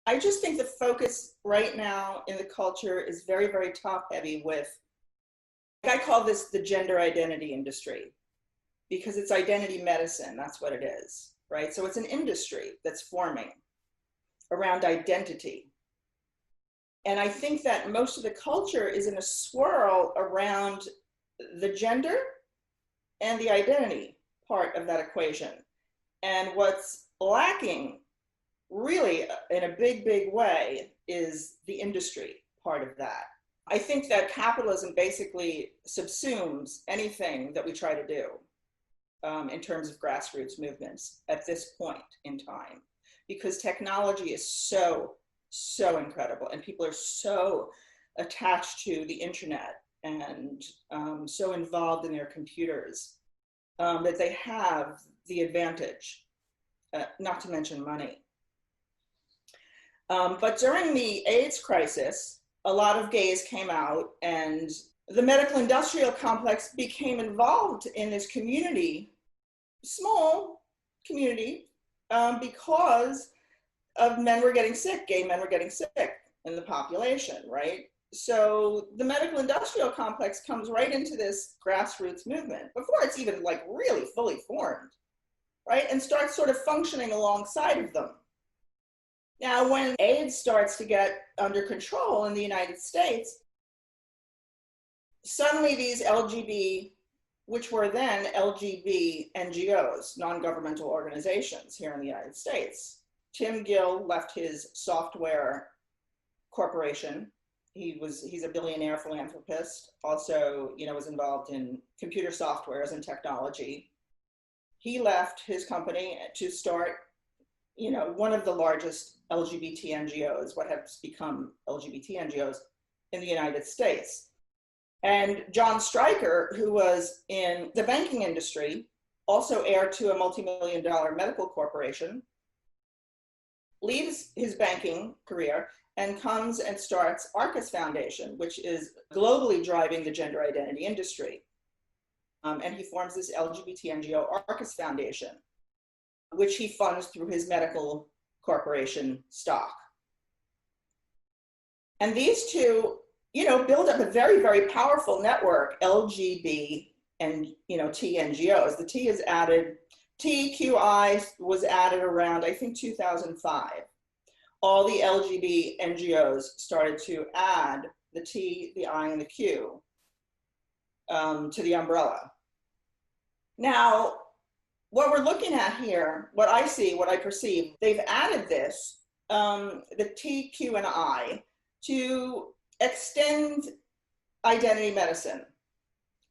I just think the focus right now in the culture is very, very top heavy with, I call this the gender identity industry, because it's identity medicine. That's what it is, right? So it's an industry that's forming around identity. And I think that most of the culture is in a swirl around the gender and the identity part of that equation. And what's lacking really in a big, big way is the industry part of that. I think that capitalism basically subsumes anything that we try to do in terms of grassroots movements at this point in time, because technology is so incredible and people are so attached to the internet and so involved in their computers that they have the advantage, not to mention money. But during the AIDS crisis, a lot of gays came out and the medical industrial complex became involved in this community, small community, because of men were getting sick, gay men were getting sick in the population, right? So the medical industrial complex comes right into this grassroots movement before it's even like really fully formed, right? And starts sort of functioning alongside of them. Now, when AIDS starts to get under control in the United States, suddenly these LGB, which were then LGB NGOs, non-governmental organizations here in the United States. Tim Gill left his software corporation. He's a billionaire philanthropist, also, was involved in computer softwares and technology. He left his company to start, one of the largest LGBT NGOs, what has become LGBT NGOs in the United States. And John Stryker, who was in the banking industry, also heir to a multi-million-dollar medical corporation, leaves his banking career and comes and starts Arcus Foundation, which is globally driving the gender identity industry. And he forms this LGBT NGO, Arcus Foundation, which he funds through his medical corporation stock. And these two, build up a very, very powerful network, LGB and, T NGOs. The T is added, TQI was added around, I think, 2005. All the LGB NGOs started to add the T, the I, and the Q to the umbrella. Now, what we're looking at here, what I see, what I perceive, they've added this, the T, Q, and I, to extend identity medicine.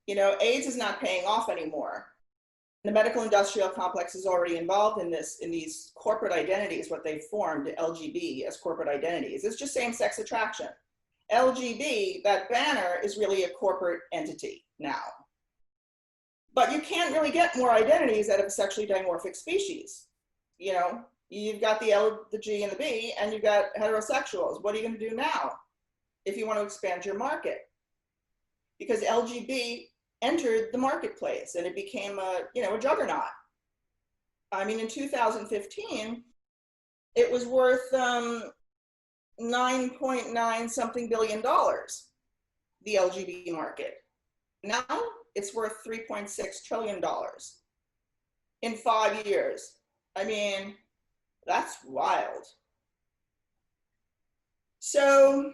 AIDS is not paying off anymore. The medical industrial complex is already involved in these corporate identities, what they've formed, LGB, as corporate identities. It's just same-sex attraction. LGB, that banner, is really a corporate entity now. But you can't really get more identities out of a sexually dimorphic species. You've got the L, the G, and the B, and you've got heterosexuals. What are you going to do now if you want to expand your market? Because LGB entered the marketplace and it became a juggernaut. I mean, in 2015, it was worth 9.9 something billion dollars, the LGB market. Now it's worth $3.6 trillion in 5 years. I mean, that's wild. So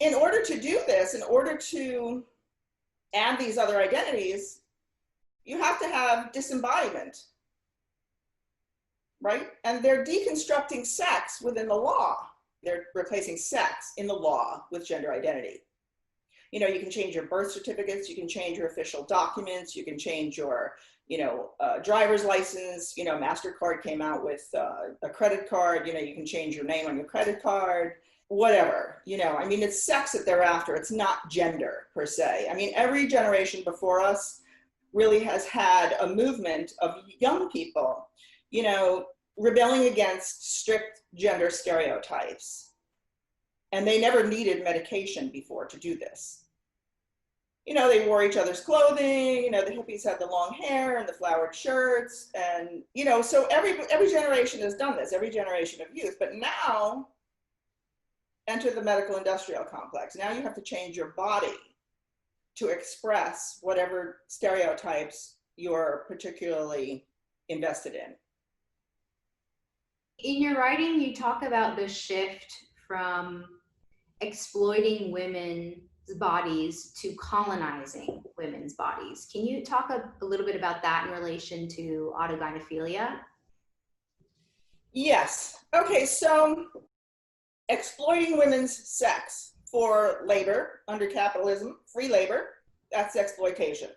in order to do this, in order to add these other identities, you have to have disembodiment, right? And they're deconstructing sex within the law. They're replacing sex in the law with gender identity. You can change your birth certificates, you can change your official documents, you can change your, driver's license. MasterCard came out with a credit card, you can change your name on your credit card. Whatever, it's sex that they're after. It's not gender per se. I mean, every generation before us really has had a movement of young people, rebelling against strict gender stereotypes. And they never needed medication before to do this. They wore each other's clothing, the hippies had the long hair and the flowered shirts. And, so every generation has done this, every generation of youth. But now, enter the medical industrial complex. Now you have to change your body to express whatever stereotypes you're particularly invested in. In your writing, you talk about the shift from exploiting women's bodies to colonizing women's bodies. Can you talk a little bit about that in relation to autogynephilia? Yes. Okay, so exploiting women's sex for labor under capitalism, free labor, that's exploitation.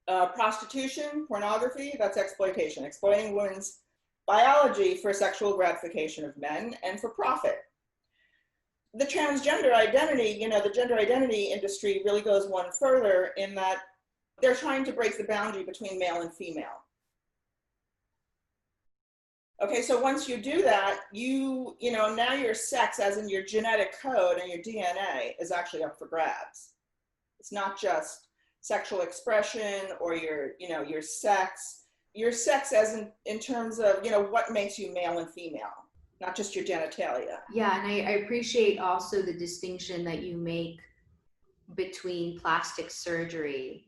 Prostitution, pornography, that's exploitation. Exploiting women's biology for sexual gratification of men and for profit. The transgender identity, the gender identity industry really goes one further in that they're trying to break the boundary between male and female. Okay, so once you do that, now your sex, as in your genetic code and your DNA, is actually up for grabs. It's not just sexual expression or your sex as in terms of, what makes you male and female, not just your genitalia. Yeah, and I appreciate also the distinction that you make between plastic surgery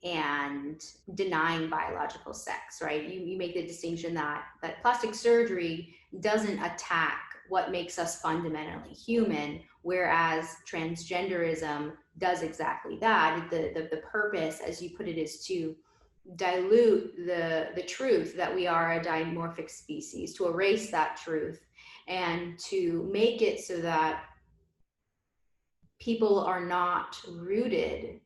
and denying biological sex, right? You make the distinction that plastic surgery doesn't attack what makes us fundamentally human, whereas transgenderism does exactly that. The purpose, as you put it, is to dilute the truth that we are a dimorphic species, to erase that truth, and to make it so that people are not rooted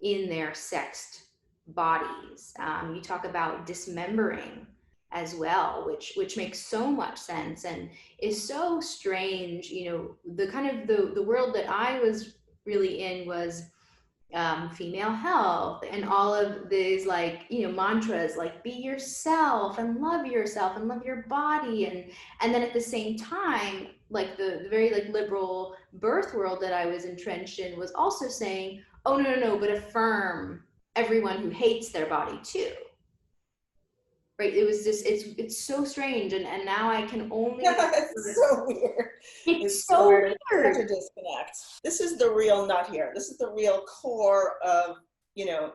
in their sexed bodies. You talk about dismembering as well, which makes so much sense and is so strange. The kind of the world that I was really in was female health and all of these mantras like be yourself and love your body, and then at the same time the very liberal birth world that I was entrenched in was also saying, oh no, but affirm everyone who hates their body too. Right? It was just it's so strange, and now I can only it's so weird. It's so weird. Such a disconnect. This is the real nut here. This is the real core of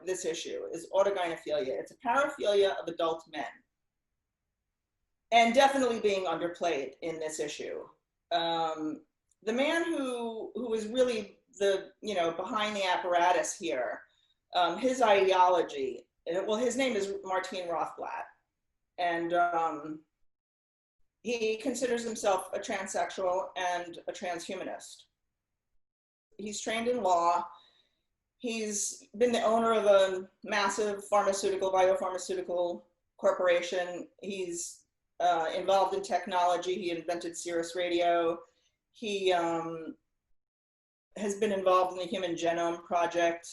this issue is autogynephilia. It's a paraphilia of adult men, and definitely being underplayed in this issue. The man who is really the behind the apparatus here, his ideology. His name is Martine Rothblatt. And he considers himself a transsexual and a transhumanist. He's trained in law. He's been the owner of a massive biopharmaceutical corporation. He's involved in technology. He invented Sirius Radio. He has been involved in the Human Genome Project.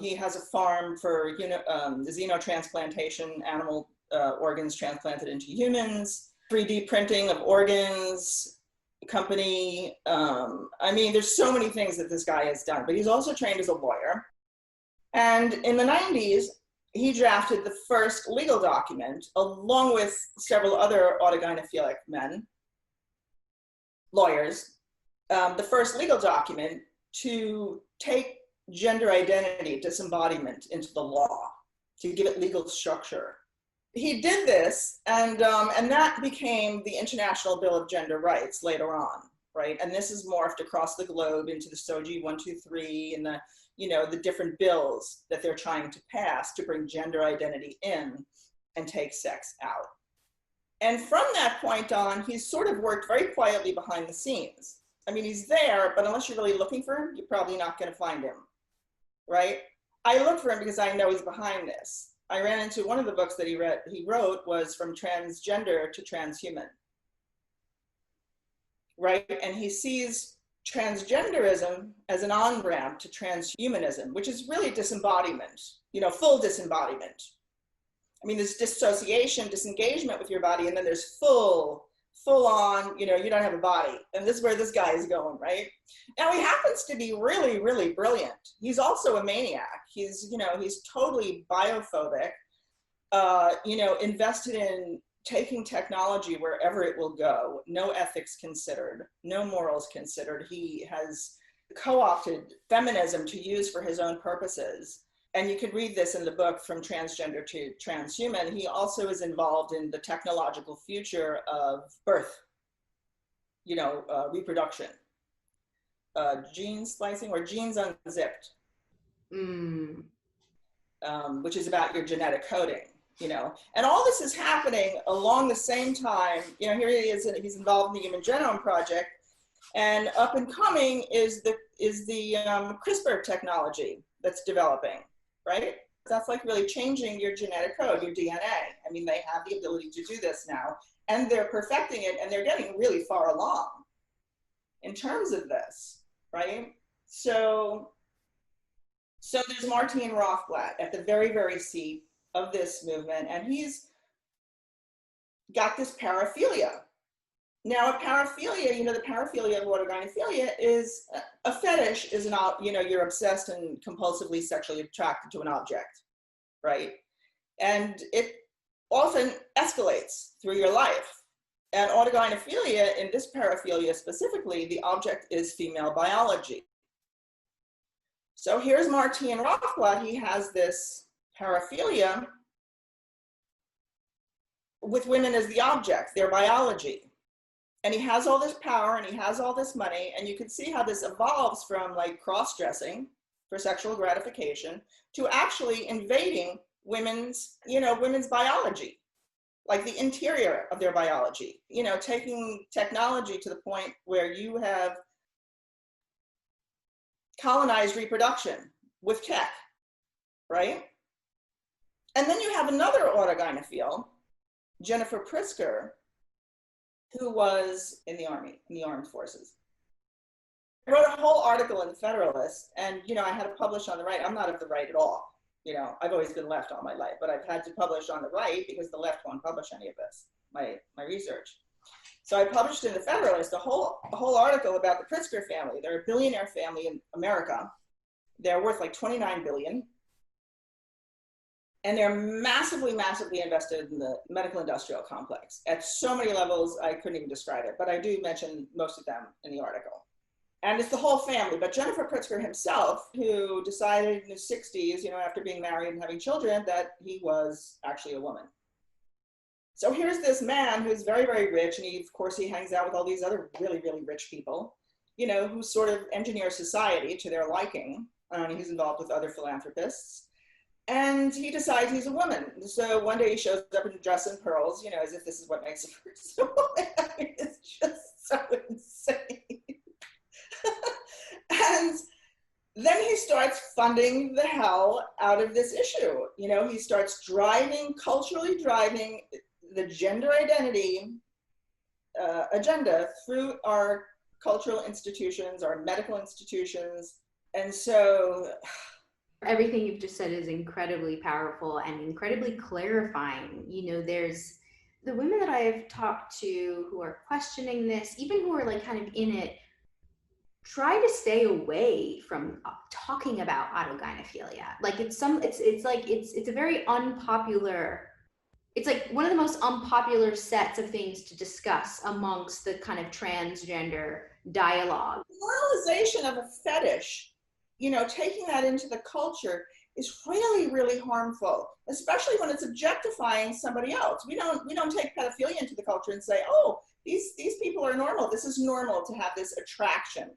He has a farm for xenotransplantation, animal organs transplanted into humans, 3D printing of organs, company. There's so many things that this guy has done, but he's also trained as a lawyer. And in the 90s, he drafted the first legal document, along with several other autogynephilic lawyers, the first legal document to take gender identity, disembodiment into the law, to give it legal structure. He did this, and that became the International Bill of Gender Rights later on, right? And this is morphed across the globe into the SOGI 123 and the different bills that they're trying to pass to bring gender identity in and take sex out. And from that point on, he's sort of worked very quietly behind the scenes. He's there, but unless you're really looking for him, you're probably not going to find him, right? I look for him because I know he's behind this. I ran into one of the books that he wrote was From Transgender to Transhuman, right? And he sees transgenderism as an on-ramp to transhumanism, which is really disembodiment, full disembodiment. There's dissociation, disengagement with your body, and then there's full on, you don't have a body. And this is where this guy is going, right? Now, he happens to be really, really brilliant. He's also a maniac. He's totally biophobic, invested in taking technology wherever it will go, no ethics considered, no morals considered. He has co-opted feminism to use for his own purposes. And you could read this in the book, From Transgender to Transhuman. He also is involved in the technological future of birth, reproduction, gene splicing or genes unzipped, which is about your genetic coding. And all this is happening along the same time. Here he is, he's involved in the Human Genome Project, and up and coming is the CRISPR technology that's developing, right? That's like really changing your genetic code, your DNA. I mean, they have the ability to do this now, and they're perfecting it, and they're getting really far along in terms of this, right? So there's Martine Rothblatt at the very, very seat of this movement, and he's got this paraphilia. Now, a paraphilia, the paraphilia of autogynephilia is a fetish, is not, you're obsessed and compulsively sexually attracted to an object, right? And it often escalates through your life. And autogynephilia, in this paraphilia specifically, the object is female biology. So here's Martine Rothblatt. He has this paraphilia with women as the object, their biology. And he has all this power and he has all this money, and you can see how this evolves from like cross-dressing for sexual gratification to actually invading women's biology, like the interior of their biology, taking technology to the point where you have colonized reproduction with tech, right? And then you have another autogynephile, Jennifer Pritzker, who was in the army, in the armed forces. I wrote a whole article in the Federalist, and I had to publish on the right. I'm not of the right at all. I've always been left all my life, but I've had to publish on the right because the left won't publish any of this, my research. So I published in the Federalist a whole article about the Pritzker family. They're a billionaire family in America. They're worth like 29 billion. And they're massively, massively invested in the medical industrial complex at so many levels, I couldn't even describe it, but I do mention most of them in the article. And it's the whole family, but Jennifer Pritzker himself, who decided in his 60s, after being married and having children, that he was actually a woman. So here's this man who's very, very rich, and of course he hangs out with all these other really, really rich people, who sort of engineer society to their liking. He's involved with other philanthropists. And he decides he's a woman. So one day he shows up in dress and pearls, as if this is what makes a person a woman. I mean, it's just so insane. And then he starts funding the hell out of this issue. He starts culturally driving the gender identity agenda through our cultural institutions, our medical institutions. And so everything you've just said is incredibly powerful and incredibly clarifying. There's the women that I have talked to who are questioning this, even who are like kind of in it, try to stay away from talking about autogynephilia. Like it's a very unpopular, it's like one of the most unpopular sets of things to discuss amongst the kind of transgender dialogue. Normalization of a fetish, taking that into the culture is really, really harmful, especially when it's objectifying somebody else. We don't take pedophilia into the culture and say, oh, these people are normal. This is normal to have this attraction.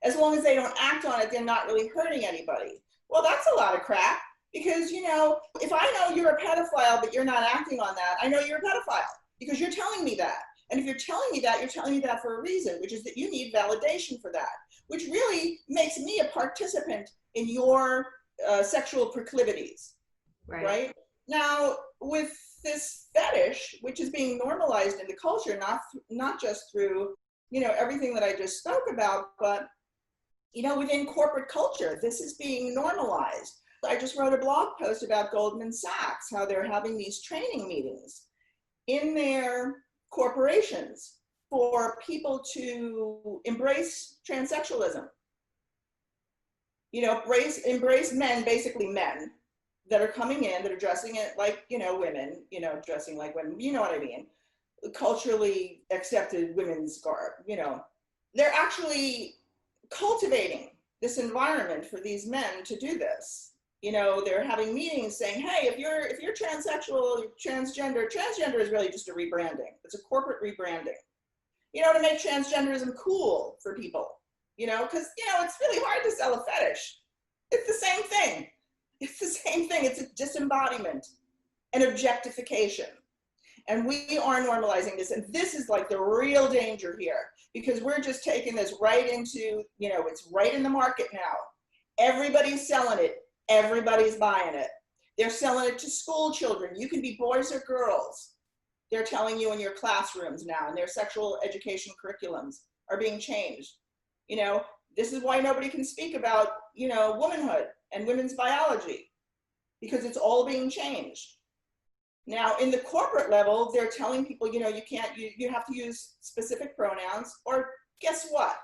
As long as they don't act on it, they're not really hurting anybody. Well, that's a lot of crap, because, if I know you're a pedophile, but you're not acting on that, I know you're a pedophile because you're telling me that. And if you're telling me that for a reason, which is that you need validation for that, which really makes me a participant in your sexual proclivities, right? Now, with this fetish, which is being normalized in the culture, not just through, everything that I just spoke about, but, within corporate culture, this is being normalized. I just wrote a blog post about Goldman Sachs, how they're having these training meetings in their corporations for people to embrace transsexualism. Embrace men, basically men, that are coming in, that are dressing it like, women, dressing like women, you know what I mean? Culturally accepted women's garb, they're actually cultivating this environment for these men to do this. They're having meetings saying, hey, if you're transsexual, transgender is really just a rebranding. It's a corporate rebranding, to make transgenderism cool for people, because, it's really hard to sell a fetish. It's the same thing. It's the same thing. It's a disembodiment, an objectification. And we are normalizing this. And this is like the real danger here, because we're just taking this right into, it's right in the market now. Everybody's selling it. Everybody's buying it. They're selling it to school children. You can be boys or girls. They're telling you in your classrooms now, and their sexual education curriculums are being changed. This is why nobody can speak about, womanhood and women's biology, because it's all being changed. Now, in the corporate level, they're telling people, you have to use specific pronouns, or guess what?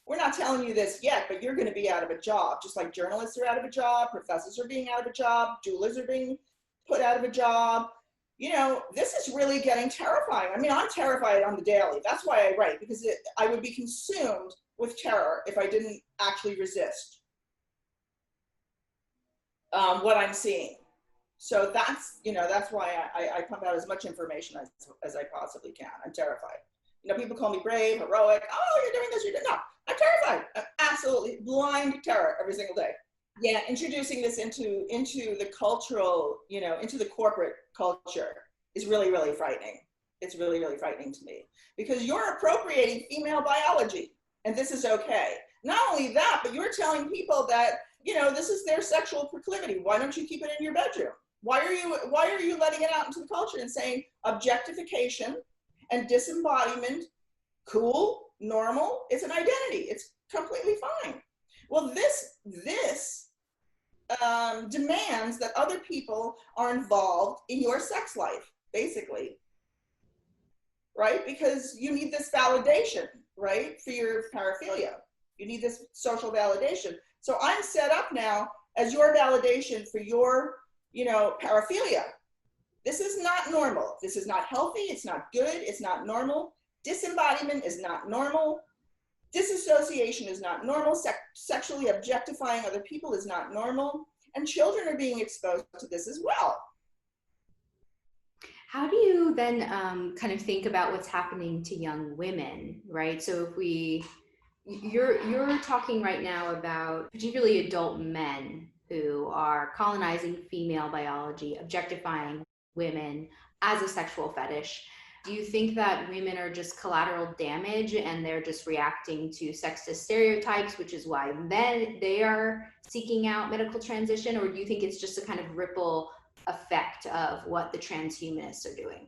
We're not telling you this yet, but you're going to be out of a job, just like journalists are out of a job, professors are being out of a job, doulas are being put out of a job. This is really getting terrifying. I mean, I'm terrified on the daily. That's why I write, because I would be consumed with terror if I didn't actually resist what I'm seeing. So that's why I pump out as much information as I possibly can. I'm terrified. People call me brave, heroic. Oh, you're doing this, you're doing no. I'm terrified. I'm absolutely blind terror every single day. Yeah, introducing this into the cultural, into the corporate culture is really, really frightening. It's really, really frightening to me, because you're appropriating female biology, and this is okay. Not only that, but you're telling people that, this is their sexual proclivity. Why don't you keep it in your bedroom? Why are you letting it out into the culture and saying objectification and disembodiment, cool, normal, it's an identity, it's completely fine. Well, this demands that other people are involved in your sex life, basically, right? Because you need this validation, right, for your paraphilia. You need this social validation. So I'm set up now as your validation for your, paraphilia. This is not normal. This is not healthy. It's not good. It's not normal. Disembodiment is not normal. Disassociation is not normal. Sexually objectifying other people is not normal. And children are being exposed to this as well. How do you then kind of think about what's happening to young women, right? So if you're talking right now about particularly adult men who are colonizing female biology, objectifying women as a sexual fetish. Do you think that women are just collateral damage and they're just reacting to sexist stereotypes, which is why they are seeking out medical transition? Or do you think it's just a kind of ripple effect of what the transhumanists are doing?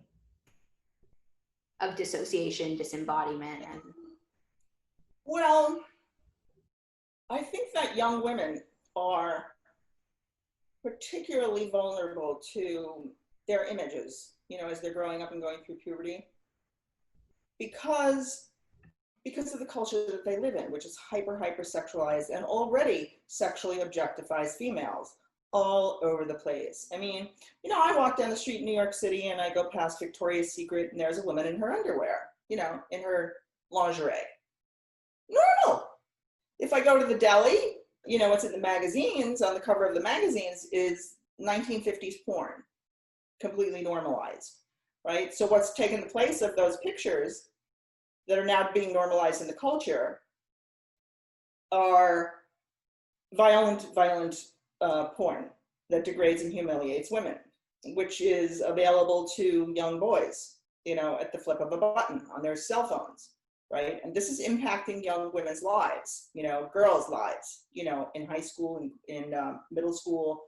Of dissociation, disembodiment, and... Well, I think that young women are particularly vulnerable to their images, as they're growing up and going through puberty, because of the culture that they live in, which is hyper sexualized and already sexually objectifies females all over the place. I mean, I walk down the street in New York City and I go past Victoria's Secret and there's a woman in her underwear, in her lingerie. Normal. If I go to the deli, what's in the magazines, on the cover of the magazines is 1950s porn, completely normalized, right? So what's taken the place of those pictures that are now being normalized in the culture are violent porn that degrades and humiliates women, which is available to young boys, at the flip of a button on their cell phones. Right? And this is impacting young women's lives, girls' lives, in high school and in middle school,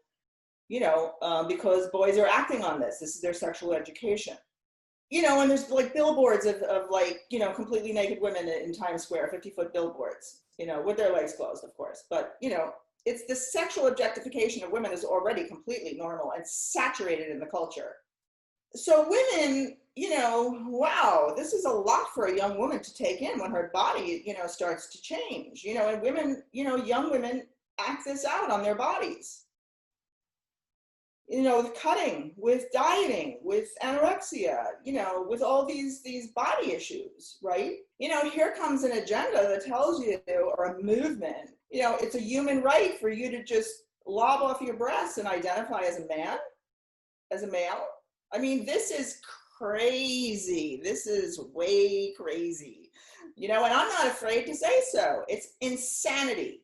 because boys are acting on this. This is their sexual education. And there's like billboards of completely naked women in Times Square, 50-foot billboards, with their legs closed, of course. But, it's the sexual objectification of women is already completely normal and saturated in the culture. So women, wow, this is a lot for a young woman to take in when her body, starts to change, and women, young women act this out on their bodies. you know, with cutting, with dieting, with anorexia, you know, with all these body issues, right? You know, here comes an agenda that tells you, or a movement, you know, it's a human right for you to just lob off your breasts and identify as a man, as a male. I mean, this is crazy. This is way crazy, you know, and I'm not afraid to say so. It's insanity.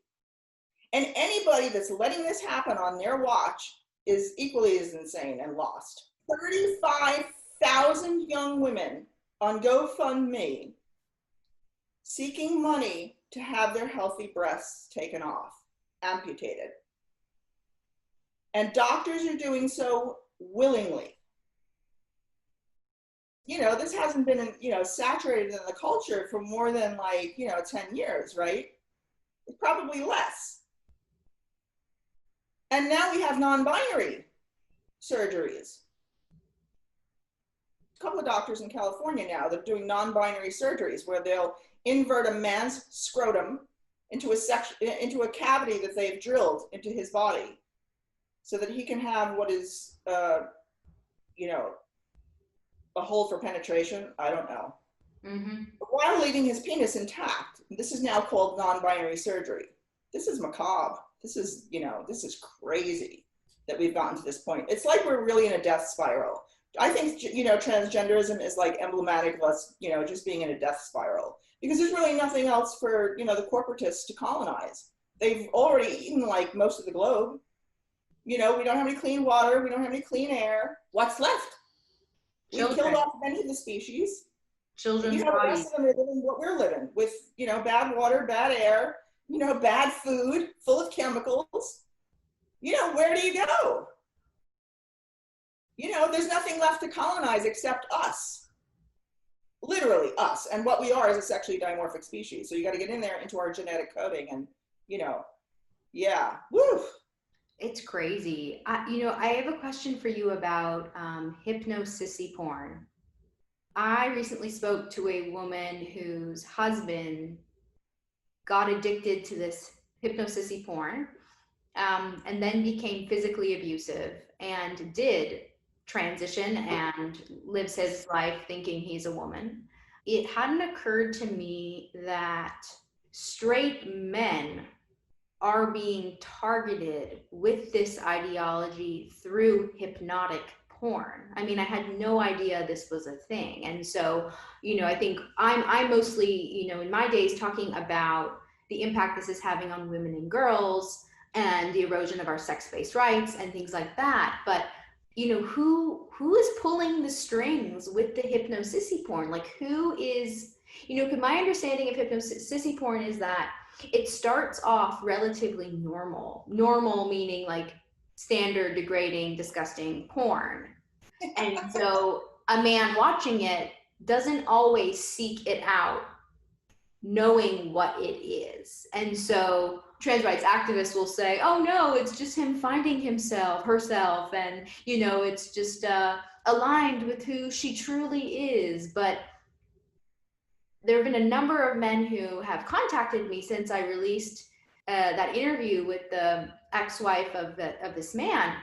And anybody that's letting this happen on their watch is equally as insane and lost. 35,000 young women on GoFundMe seeking money to have their healthy breasts taken off, amputated. And doctors are doing so willingly. You know, this hasn't been, you know, saturated in the culture for more than like, you know, 10 years, right? It's probably less. And now we have non-binary surgeries. A couple of doctors in California now that are doing non-binary surgeries where they'll invert a man's scrotum into a cavity that they've drilled into his body so that he can have what is, you know, a hole for penetration. I don't know. Mm-hmm. While leaving his penis intact. This is now called non-binary surgery. This is macabre. This is, you know, this is crazy that we've gotten to this point. It's like we're really in a death spiral. I think, you know, transgenderism is like emblematic of us, you know, just being in a death spiral because there's really nothing else for, you know, the corporatists to colonize. They've already eaten like most of the globe. You know, we don't have any clean water. We don't have any clean air. What's left? We killed off many of the species. Children's you know, bodies. The rest of them are living what we're living with, you know, bad water, bad air, you know, bad food, full of chemicals. You know, where do you go? You know, there's nothing left to colonize except us. Literally us. And what we are is a sexually dimorphic species. So you got to get in there into our genetic coding and, you know, yeah, woo. It's crazy. You know, I have a question for you about hypno-sissy porn. I recently spoke to a woman whose husband got addicted to this hypno-sissy porn and then became physically abusive and did transition and lives his life thinking he's a woman. It hadn't occurred to me that straight men are being targeted with this ideology through hypnotic porn. I mean, I had no idea this was a thing. And so, you know, I think I'm mostly, you know, in my days talking about the impact this is having on women and girls and the erosion of our sex-based rights and things like that. But, you know, who is pulling the strings with the hypno-sissy porn? Like who is, you know, because my understanding of hypno-sissy porn is that it starts off relatively normal meaning like standard, degrading, disgusting porn. And so a man watching it doesn't always seek it out knowing what it is. And so trans rights activists will say, oh no, it's just him finding himself, herself, and, you know, it's just aligned with who she truly is. But there have been a number of men who have contacted me since I released that interview with the ex-wife of this man,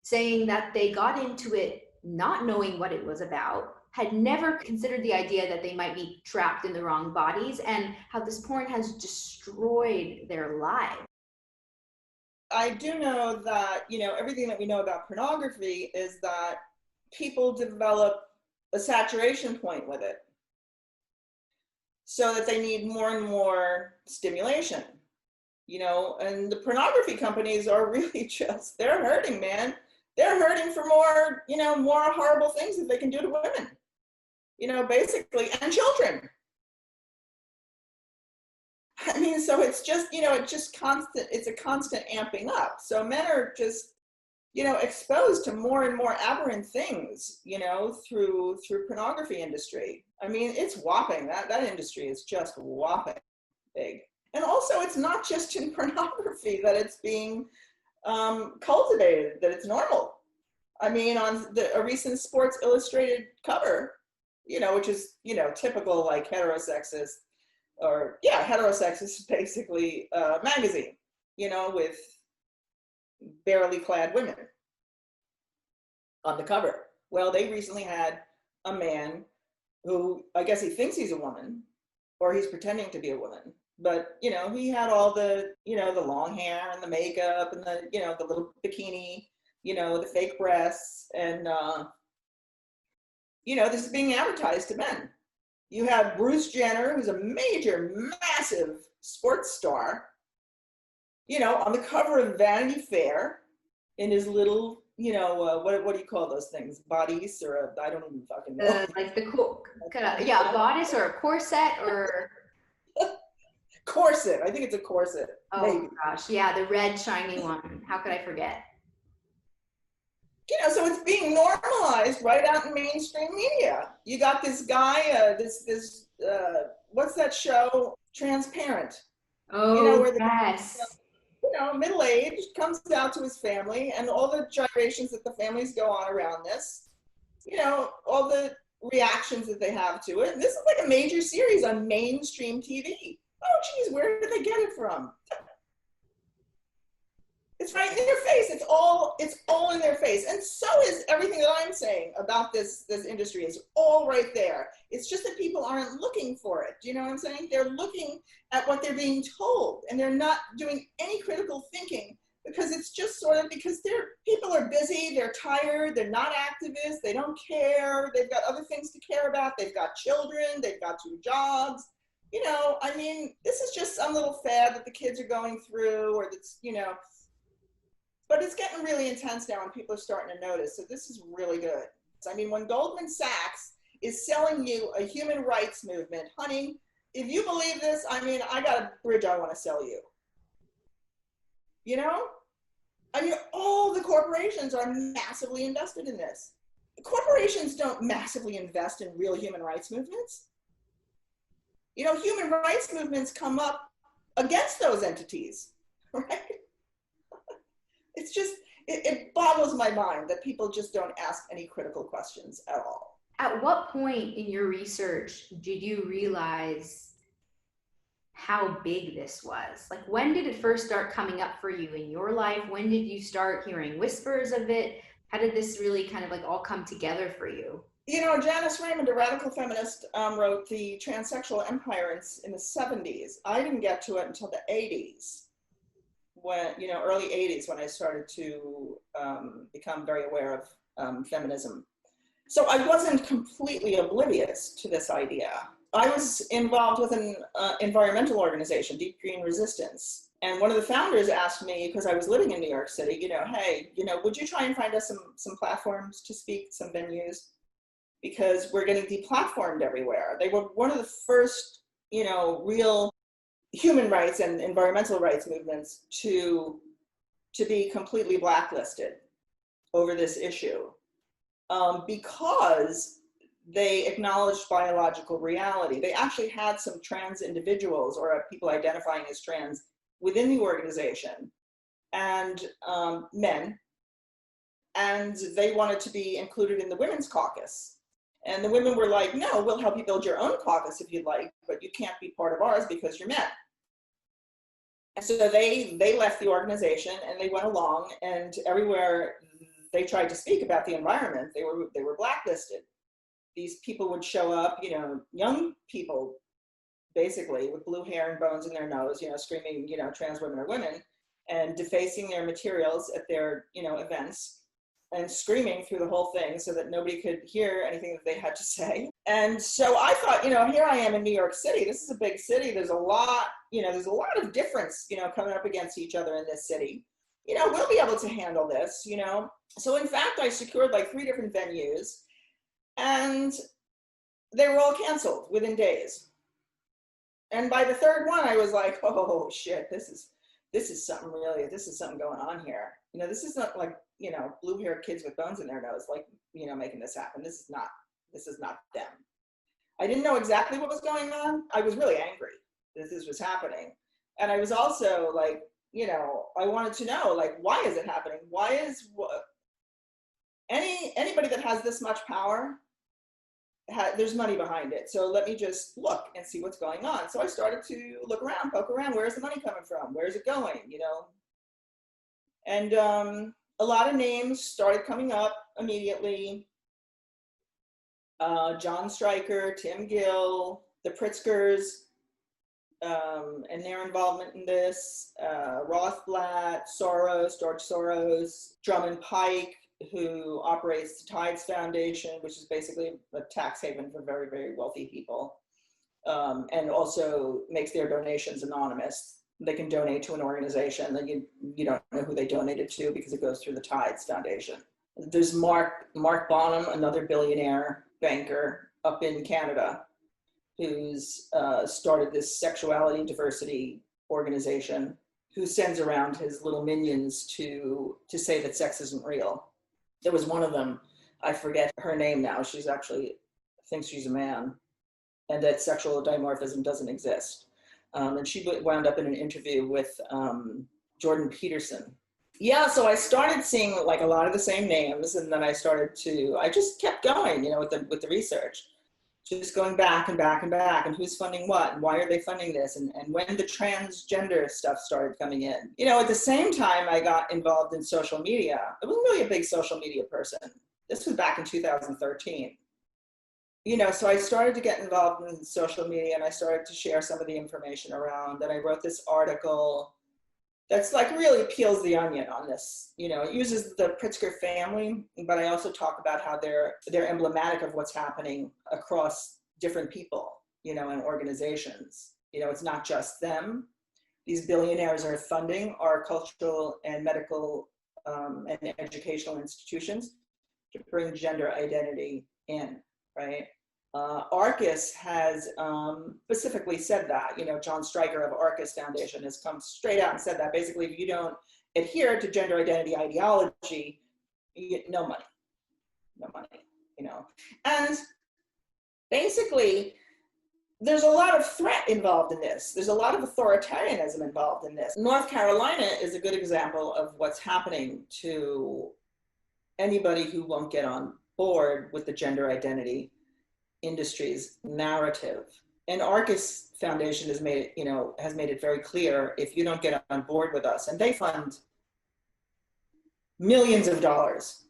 saying that they got into it not knowing what it was about, had never considered the idea that they might be trapped in the wrong bodies, and how this porn has destroyed their lives. I do know that, you know, everything that we know about pornography is that people develop a saturation point with it, so that they need more and more stimulation, you know, and the pornography companies are really just, they're hurting, man. They're hurting for more, you know, more horrible things that they can do to women, you know, basically, and children. I mean, so it's just, you know, it's just constant, it's a constant amping up. So men are just, you know, exposed to more and more aberrant things, you know, through pornography industry. I mean, it's whopping. That industry is just whopping big. And also, it's not just in pornography that it's being cultivated, that it's normal. I mean, on a recent Sports Illustrated cover, you know, which is, you know, typical like heterosexist, or yeah, heterosexist basically magazine, you know, with barely clad women. on the cover. Well, they recently had a man who, I guess he thinks he's a woman, or he's pretending to be a woman. But, you know, he had all the, you know, the long hair and the makeup and the, you know, the little bikini, you know, the fake breasts. And, you know, this is being advertised to men. You have Bruce Jenner, who's a major, massive sports star, you know, on the cover of Vanity Fair in his little, you know, what do you call those things? Bodice or I don't even fucking know. Like the yeah, a bodice or a corset or corset. I think it's a corset. Oh maybe. Gosh, yeah, the red shiny one. How could I forget? You know, so it's being normalized right out in mainstream media. You got this guy, what's that show? Transparent. Oh, you know, where the, yes. you know, middle-aged, comes out to his family and all the gyrations that the families go on around this, you know, all the reactions that they have to it. And this is like a major series on mainstream TV. Oh, geez, where did they get it from? It's right in their face. It's all in their face. And so is everything that I'm saying about this industry is all right there. It's just that people aren't looking for it. Do you know what I'm saying? They're looking at what they're being told and they're not doing any critical thinking because it's just sort of because people are busy, they're tired, they're not activists, they don't care, they've got other things to care about, they've got children, they've got 2 jobs. You know, I mean, this is just some little fad that the kids are going through or that's, you know, but it's getting really intense now and people are starting to notice. So this is really good. I mean, when Goldman Sachs is selling you a human rights movement, honey, if you believe this, I mean, I got a bridge I want to sell you. You know? I mean, all the corporations are massively invested in this. Corporations don't massively invest in real human rights movements. You know, human rights movements come up against those entities, right? It's just, it boggles my mind that people just don't ask any critical questions at all. At what point in your research did you realize how big this was? Like, when did it first start coming up for you in your life? When did you start hearing whispers of it? How did this really kind of like all come together for you? You know, Janice Raymond, a radical feminist, wrote The Transsexual Empire in the 70s. I didn't get to it until the 80s. When, you know, early 80s when I started to become very aware of feminism. So I wasn't completely oblivious to this idea. I was involved with an environmental organization, Deep Green Resistance. And one of the founders asked me, because I was living in New York City, you know, hey, you know, would you try and find us some platforms to speak, some venues? Because we're getting deplatformed everywhere. They were one of the first, you know, real human rights and environmental rights movements to be completely blacklisted over this issue because they acknowledged biological reality. They actually had some trans individuals or people identifying as trans within the organization and men, and they wanted to be included in the women's caucus. And the women were like, no, we'll help you build your own caucus if you'd like, but you can't be part of ours because you're men. And so they left the organization and they went along, and everywhere they tried to speak about the environment, they were blacklisted. These people would show up, you know, young people, basically with blue hair and bones in their nose, you know, screaming, you know, trans women are women, and defacing their materials at their, you know, events, and screaming through the whole thing so that nobody could hear anything that they had to say. And so I thought, you know, here I am in New York City. This is a big city. There's a lot, you know, there's a lot of difference, you know, coming up against each other in this city. You know, we'll be able to handle this, you know. So in fact, I secured like 3 different venues and they were all canceled within days. And by the 3rd one, I was like, oh shit, this is something really, this is something going on here. You know, this is not like, you know, blue-haired kids with bones in their nose, like, you know, making this happen. This is not them. I didn't know exactly what was going on. I was really angry that this was happening. And I was also like, you know, I wanted to know, like, why is it happening? Why is anybody that has this much power, there's money behind it. So let me just look and see what's going on. So I started to look around, poke around. Where's the money coming from? Where's it going? You know? And a lot of names started coming up. immediately. John Stryker, Tim Gill, the Pritzkers, and their involvement in this, Rothblatt, Soros, George Soros, Drummond Pike, who operates the Tides Foundation, which is basically a tax haven for very, very wealthy people, and also makes their donations anonymous. They can donate to an organization that you don't know who they donated to because it goes through the Tides Foundation. There's Mark Bonham, another billionaire banker up in Canada, who's started this sexuality diversity organization, who sends around his little minions to say that sex isn't real. There was one of them, I forget her name now, she's actually thinks she's a man, and that sexual dimorphism doesn't exist. And she wound up in an interview with Jordan Peterson. Yeah, so I started seeing like a lot of the same names, and then I just kept going, with the research. Just going back and back and back, and who's funding what, and why are they funding this, and when the transgender stuff started coming in. At the same time, I got involved in social media. I wasn't really a big social media person. This was back in 2013. So I started to get involved in social media, and I started to share some of the information around, and I wrote this article that's like really peels the onion on this. It uses the Pritzker family, but I also talk about how they're emblematic of what's happening across different people, and organizations. It's not just them. These billionaires are funding our cultural and medical and educational institutions to bring gender identity in, right? Arcus has specifically said that, John Stryker of Arcus Foundation has come straight out and said that basically if you don't adhere to gender identity ideology, you get no money, And basically there's a lot of threat involved in this. There's a lot of authoritarianism involved in this. North Carolina is a good example of what's happening to anybody who won't get on board with the gender identity industry's narrative. And Arcus Foundation has made it very clear, if you don't get on board with us, and they fund millions of dollars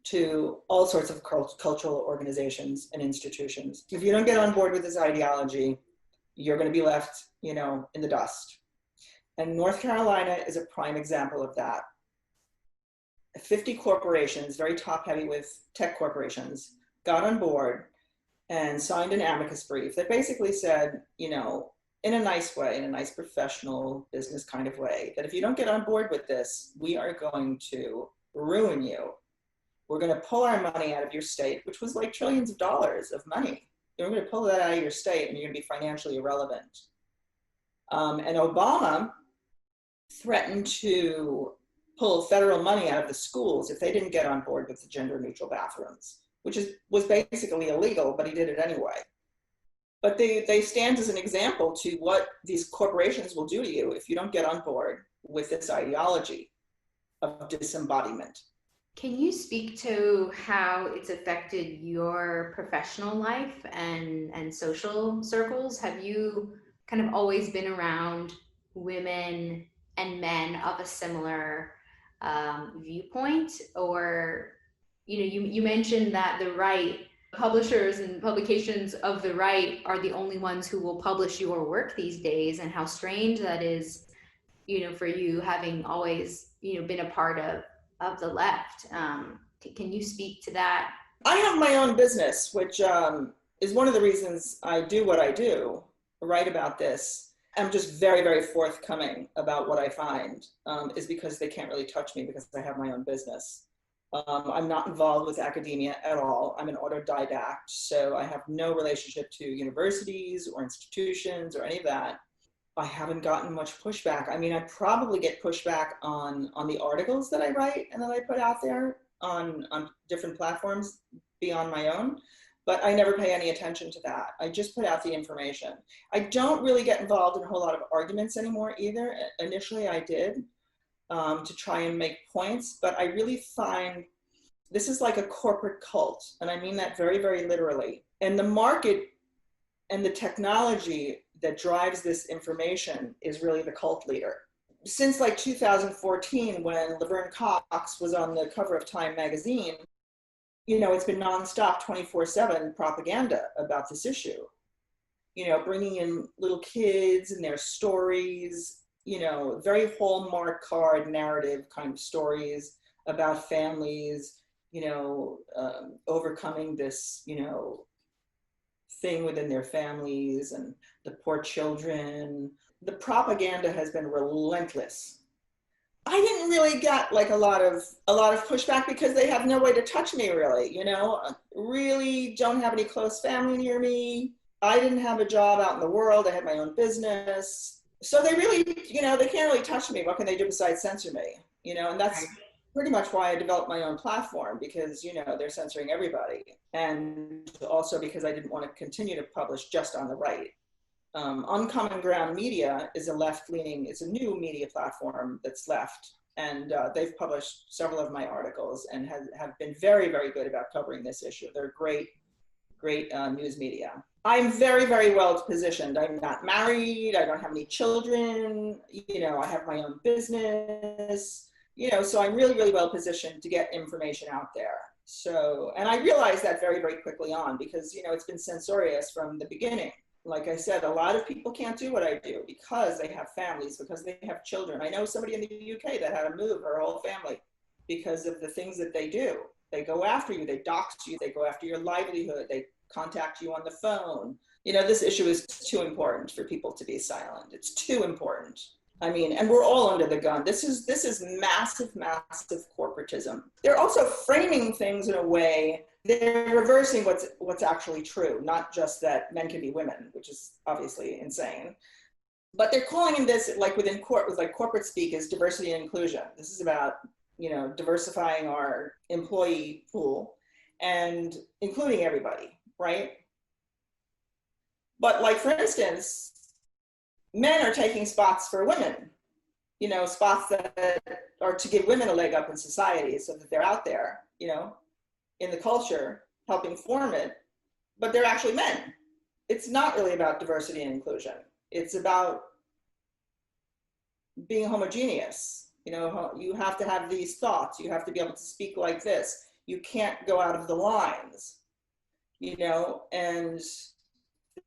to all sorts of cultural organizations and institutions. If you don't get on board with this ideology, you're going to be left, in the dust. And North Carolina is a prime example of that. 50 corporations, very top heavy with tech corporations, got on board and signed an amicus brief that basically said, in a nice way, in a nice professional business kind of way, that if you don't get on board with this, we are going to ruin you. We're going to pull our money out of your state, which was like trillions of dollars of money. We're going to pull that out of your state and you're going to be financially irrelevant. And Obama threatened to pull federal money out of the schools if they didn't get on board with the gender neutral bathrooms, which was basically illegal, but he did it anyway. But they stand as an example to what these corporations will do to you if you don't get on board with this ideology of disembodiment. Can you speak to how it's affected your professional life and social circles? Have you kind of always been around women and men of a similar viewpoint? Or, you mentioned that the right publishers and publications of the right are the only ones who will publish your work these days, and how strange that is, for you having always, been a part of the left. Can you speak to that? I have my own business, which is one of the reasons I do what I do, write about this. I'm just very, very forthcoming about what I find, is because they can't really touch me because I have my own business. I'm not involved with academia at all. I'm an autodidact, so I have no relationship to universities or institutions or any of that. I haven't gotten much pushback. I mean, I probably get pushback on the articles that I write and that I put out there on different platforms beyond my own, but I never pay any attention to that. I just put out the information. I don't really get involved in a whole lot of arguments anymore either. Initially I did, to try and make points, but I really find this is like a corporate cult, and I mean that very, very literally. And the market and the technology that drives this information is really the cult leader. Since like 2014, when Laverne Cox was on the cover of Time magazine, it's been nonstop 24/7 propaganda about this issue, bringing in little kids and their stories, very Hallmark card narrative kind of stories about families, overcoming this, thing within their families and the poor children. The propaganda has been relentless. I didn't really get like a lot of pushback because they have no way to touch me really, really don't have any close family near me. I didn't have a job out in the world. I had my own business. So they really, they can't really touch me. What can they do besides censor me? And that's pretty much why I developed my own platform, because, they're censoring everybody. And also because I didn't want to continue to publish just on the right. Uncommon Ground Media is it's a new media platform that's left. And they've published several of my articles and have been very, very good about covering this issue. They're great news media. I'm very, very well positioned. I'm not married. I don't have any children. I have my own business. So I'm really, really well positioned to get information out there. So, and I realized that very, very quickly on because, it's been censorious from the beginning. Like I said, a lot of people can't do what I do because they have families, because they have children. I know somebody in the UK that had to move her whole family because of the things that they do. They go after you, they dox you, they go after your livelihood, they contact you on the phone. This issue is too important for people to be silent. It's too important. And we're all under the gun. This is massive, massive corporatism. They're also framing things in a way, they're reversing what's actually true, not just that men can be women, which is obviously insane. But they're calling this, like within corporate speak, is diversity and inclusion. This is about, diversifying our employee pool and including everybody, right? But like, for instance, men are taking spots for women, spots that are to give women a leg up in society so that they're out there, in the culture, helping form it, but they're actually men. It's not really about diversity and inclusion. It's about being homogeneous. You have to have these thoughts. You have to be able to speak like this. You can't go out of the lines, and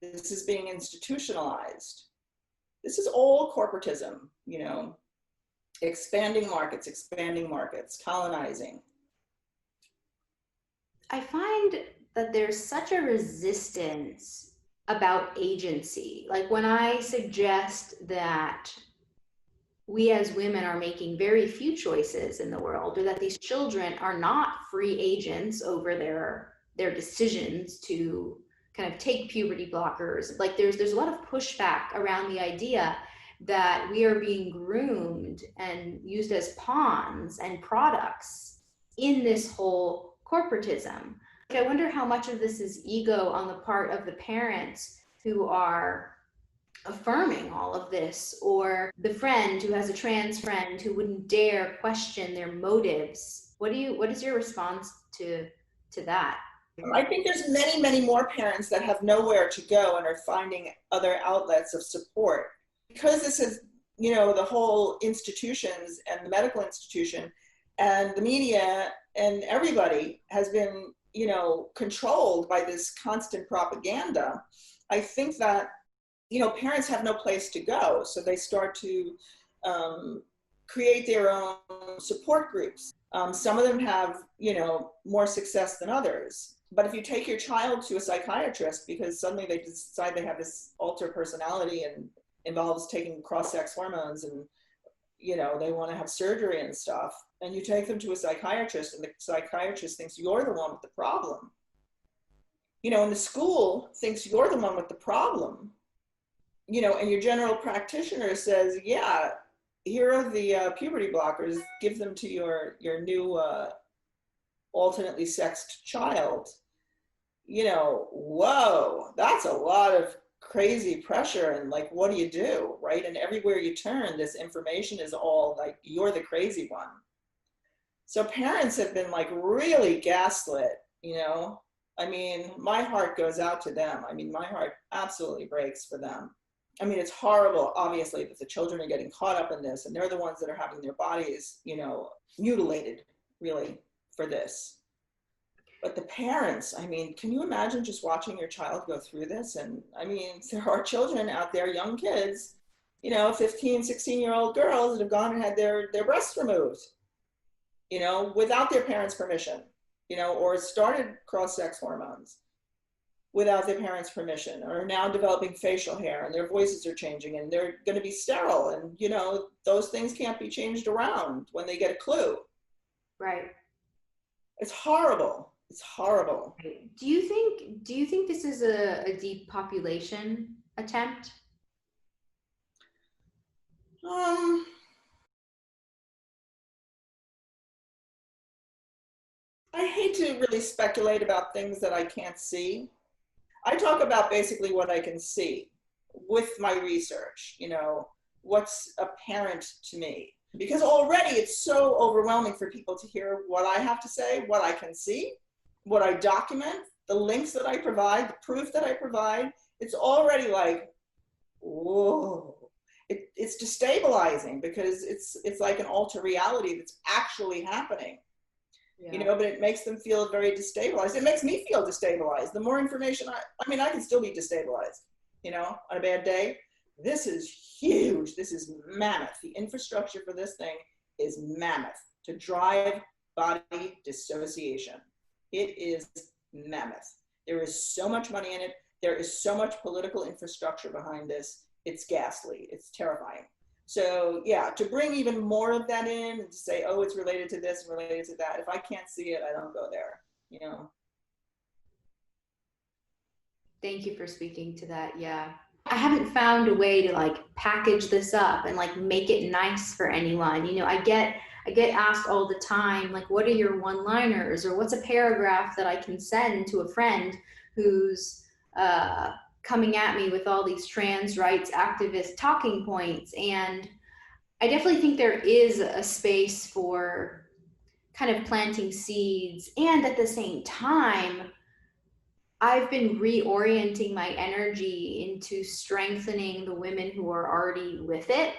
this is being institutionalized. This is all corporatism, expanding markets, colonizing. I find that there's such a resistance about agency. Like when I suggest that we as women are making very few choices in the world, or that these children are not free agents over their decisions to kind of take puberty blockers. Like there's a lot of pushback around the idea that we are being groomed and used as pawns and products in this whole corporatism. I wonder how much of this is ego on the part of the parents who are affirming all of this, or the friend who has a trans friend who wouldn't dare question their motives. What is your response to that? I think there's many, many more parents that have nowhere to go and are finding other outlets of support. Because this is, the whole institutions and the medical institution and the media and everybody has been, controlled by this constant propaganda. I think that, parents have no place to go. So they start to create their own support groups. Some of them have, more success than others. But if you take your child to a psychiatrist because suddenly they decide they have this alter personality and involves taking cross-sex hormones and, they want to have surgery and stuff, and you take them to a psychiatrist and the psychiatrist thinks you're the one with the problem, and the school thinks you're the one with the problem, and your general practitioner says, yeah, here are the puberty blockers, give them to your new alternately sexed child. Whoa, that's a lot of crazy pressure. And like, what do you do, right? And everywhere you turn, this information is all like, you're the crazy one. So parents have been like really gaslit, my heart goes out to them. My heart absolutely breaks for them. It's horrible, obviously, that the children are getting caught up in this and they're the ones that are having their bodies, mutilated really for this. But the parents, I mean, can you imagine just watching your child go through this? And I mean, there are children out there, young kids, 15, 16-year-old girls that have gone and had their breasts removed, without their parents' permission, or started cross-sex hormones without their parents' permission, or are now developing facial hair and their voices are changing and they're going to be sterile. And, those things can't be changed around when they get a clue. Right. It's horrible. It's horrible. Right. Do you think this is a depopulation attempt? I hate to really speculate about things that I can't see. I talk about basically what I can see with my research, what's apparent to me. Because already it's so overwhelming for people to hear what I have to say, what I can see, what I document, the links that I provide, the proof that I provide. It's already like, whoa. It's destabilizing because it's like an alter reality that's actually happening. Yeah. But it makes them feel very destabilized. It makes me feel destabilized. The more information I can still be destabilized, on a bad day. This is huge. This is mammoth. The infrastructure for this thing is mammoth to drive body dissociation. It is mammoth. There is so much money in it. There is so much political infrastructure behind this. It's ghastly. It's terrifying. So yeah, to bring even more of that in and to say, oh, it's related to this and related to that. If I can't see it, I don't go there, Thank you for speaking to that. Yeah. I haven't found a way to package this up and make it nice for anyone. I get asked all the time, what are your one-liners, or what's a paragraph that I can send to a friend who's coming at me with all these trans rights activist talking points. And I definitely think there is a space for kind of planting seeds. And at the same time, I've been reorienting my energy into strengthening the women who are already with it,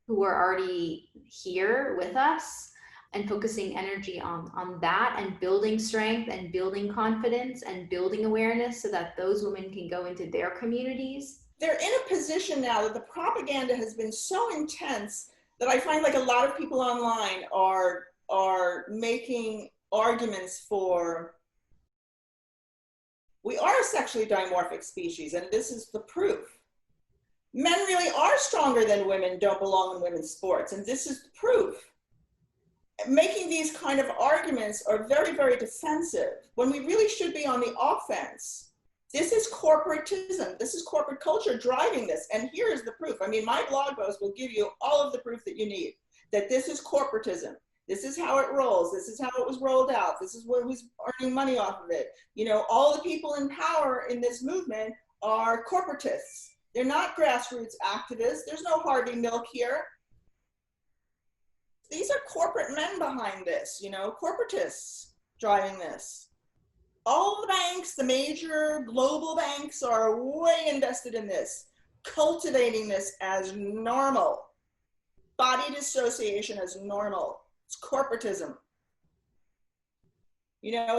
who are already here with us, and focusing energy on that and building strength and building confidence and building awareness so that those women can go into their communities. They're in a position now that the propaganda has been so intense that I find a lot of people online are making arguments for, we are a sexually dimorphic species, and this is the proof. Men really are stronger than women, don't belong in women's sports, and this is the proof. Making these kind of arguments are very, very defensive when we really should be on the offense. This is corporatism. This is corporate culture driving this. And here is the proof. I mean, my blog post will give you all of the proof that you need, that this is corporatism. This is how it rolls. This is how it was rolled out. This is who's earning money off of it. All the people in power in this movement are corporatists. They're not grassroots activists. There's no Harvey Milk here. These are corporate men behind this, corporatists driving this. All the banks, the major global banks, are way invested in this, cultivating this as normal. Body dissociation as normal. It's corporatism.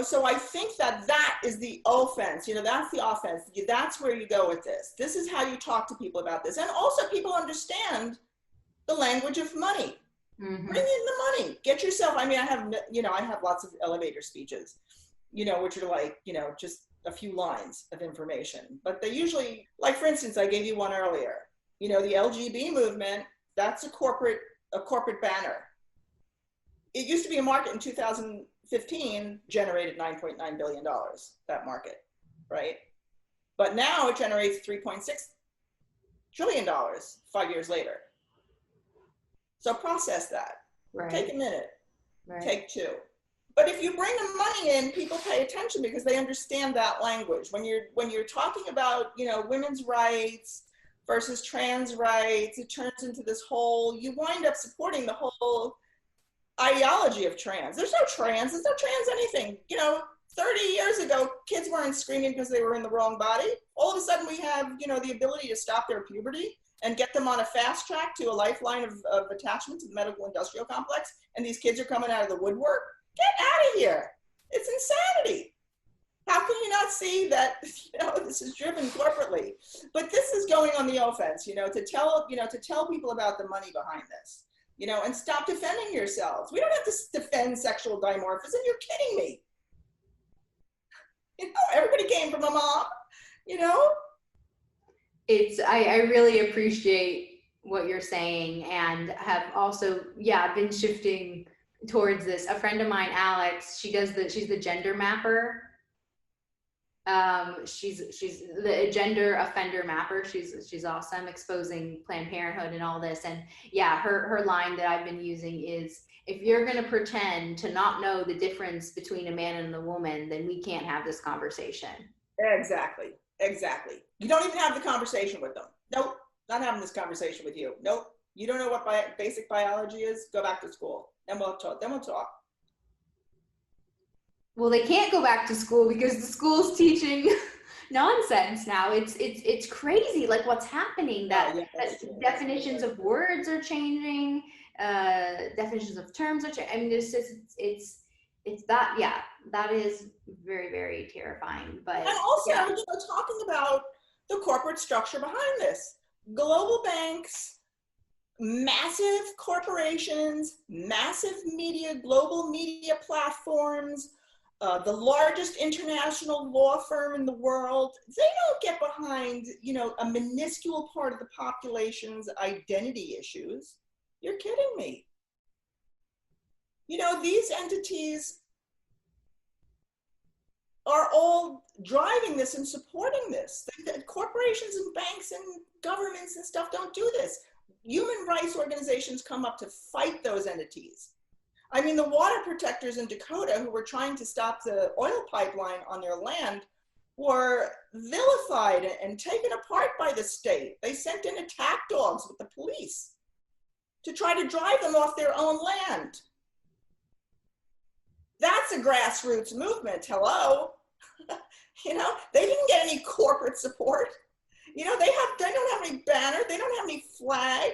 So I think that is the offense, that's the offense. That's where you go with this. This is how you talk to people about this. And also people understand the language of money. Mm-hmm. Bring in the money, get yourself, I have lots of elevator speeches, which are just a few lines of information, but they usually, for instance, I gave you one earlier, the LGB movement, that's a corporate banner. It used to be a market in 2015, generated $9.9 billion, that market, right? But now it generates $3.6 trillion 5 years later. So process that. Right. Take a minute. Right. Take two. But if you bring the money in, people pay attention because they understand that language. When you're talking about, women's rights versus trans rights, it turns into this whole, you wind up supporting the whole ideology of trans. There's no trans anything. 30 years ago, kids weren't screaming because they were in the wrong body. All of a sudden we have, the ability to stop their puberty and get them on a fast track to a lifeline of attachment to the medical industrial complex. And these kids are coming out of the woodwork. Get out of here. It's insanity. How can you not see that, this is driven corporately? But this is going on the offense, to tell people about the money behind this, and stop defending yourselves. We don't have to defend sexual dimorphism. You're kidding me. Everybody came from a mom, I really appreciate what you're saying, and have also, been shifting towards this. A friend of mine, Alex, she's the gender mapper. She's the gender offender mapper. She's awesome, exposing Planned Parenthood and all this. And her line that I've been using is, if you're going to pretend to not know the difference between a man and a woman, then we can't have this conversation. Exactly. You don't even have the conversation with them. Nope, not having this conversation with you. Nope. You don't know what basic biology is? Go back to school. Then we'll talk. Well, they can't go back to school because the school's teaching nonsense now. It's crazy, like what's happening. That definitions of words are changing, definitions of terms are changing. I mean, it's that, that is very, very terrifying. But and also, talking about the corporate structure behind this. Global banks, massive corporations, massive media, global media platforms, the largest international law firm in the world, they don't get behind, a minuscule part of the population's identity issues. You're kidding me. These entities are all driving this and supporting this. Corporations and banks and governments and stuff don't do this. Human rights organizations come up to fight those entities. I mean, the water protectors in Dakota who were trying to stop the oil pipeline on their land were vilified and taken apart by the state. They sent in attack dogs with the police to try to drive them off their own land. That's a grassroots movement, hello. They didn't get any corporate support. They don't have any banner, they don't have any flag.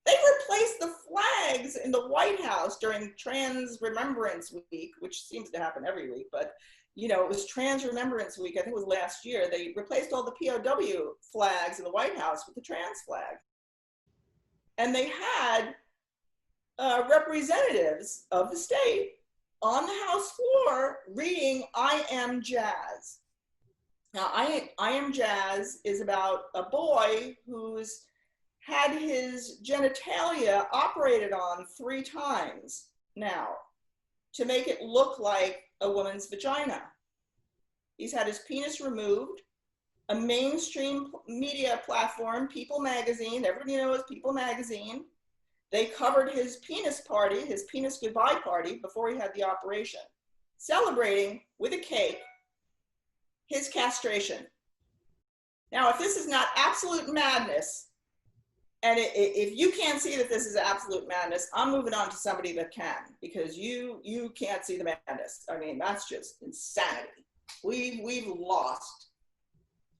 They replaced the flags in the White House during Trans Remembrance Week, which seems to happen every week, but it was Trans Remembrance Week, I think it was last year. They replaced all the POW flags in the White House with the trans flag. And they had representatives of the state on the House floor reading I Am Jazz. Now, I Am Jazz is about a boy who's had his genitalia operated on 3 times now to make it look like a woman's vagina. He's had his penis removed. A mainstream media platform, People Magazine, everybody knows People Magazine, they covered his penis party, his penis goodbye party before he had the operation, celebrating with a cake his castration. Now, if this is not absolute madness, and if you can't see that this is absolute madness, I'm moving on to somebody that can, because you can't see the madness. I mean, that's just insanity. We've lost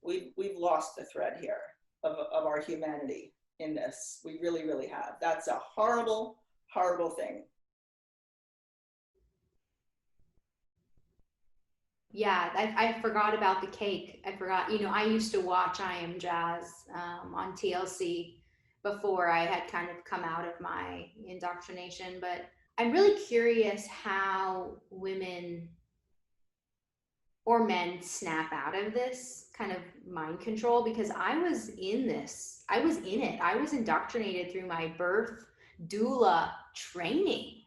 the thread here of our humanity in this. We really, really have. That's a horrible, horrible thing. Yeah, I forgot about the cake. I forgot, I used to watch I Am Jazz on TLC before I had kind of come out of my indoctrination, but I'm really curious how women or men snap out of this kind of mind control, because I was in this. I was in it. I was indoctrinated through my birth doula training.